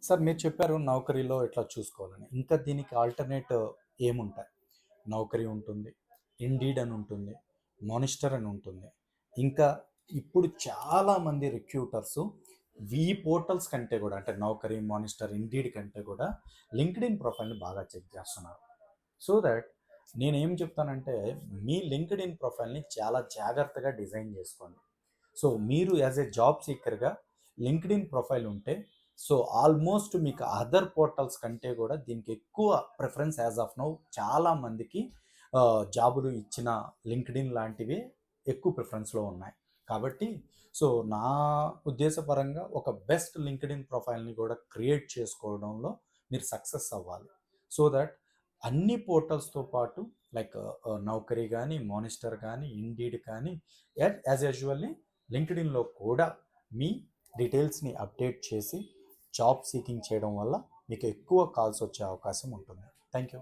Sir మీరు చెప్పారు నౌకరీలో ఎట్లా చూసుకోవాలని. ఇంకా దీనికి ఆల్టర్‌నేట్ ఏముంటాయి? నౌకరీ ఉంటుంది. ఇండీడ్ అని ఉంటుంది. మానిస్టర్ అని ఉంటుంది. ఇంకా ఇప్పుడు చాలామంది రిక్రూటర్సు ఈ పోర్టల్స్ కంటే కూడా అంటే నౌకరీ, మానిస్టర్, ఇండీడ్ కంటే కూడా లింక్డ్ఇన్ ప్రొఫైల్‌ని బాగా చెక్ చేస్తున్నారు. సో దట్ నేనేం చెప్తానంటే మీ లింక్డ్ఇన్ ప్రొఫైల్‌ని చాలా జాగ్రత్తగా డిజైన్ చేసుకోండి. సో మీరు యాజ్ ఎ జాబ్ సీకర్‌గా లింక్డ్ఇన్ ప్రొఫైల్ ఉంటే సో ఆల్మోస్ట్ మీకు అదర్ పోర్టల్స్ కంటే కూడా దీనికి ఎక్కువ ప్రిఫరెన్స్ యాజ్ ఆఫ్ నౌ చాలా మందికి జాబులు ఇచ్చిన లింక్డ్ఇన్ లాంటివి ఎక్కువ ప్రిఫరెన్స్లో ఉన్నాయి. కాబట్టి సో నా ఉద్దేశపరంగా ఒక బెస్ట్ లింక్డ్ఇన్ ప్రొఫైల్ని కూడా క్రియేట్ చేసుకోవడంలో మీరు సక్సెస్ అవ్వాలి. సో దట్ అన్ని పోర్టల్స్తో పాటు లైక్ నౌకరీ కానీ, మానిస్టర్ కానీ, ఇండీడ్ కానీ యాజ్ యూజువల్లీ లింక్డ్ఇన్లో కూడా మీ డీటెయిల్స్ని అప్డేట్ చేసి జాబ్ సీకింగ్ చేయడం వల్ల మీకు ఎక్కువ కాల్స్ వచ్చే అవకాశం ఉంటుంది. Thank you.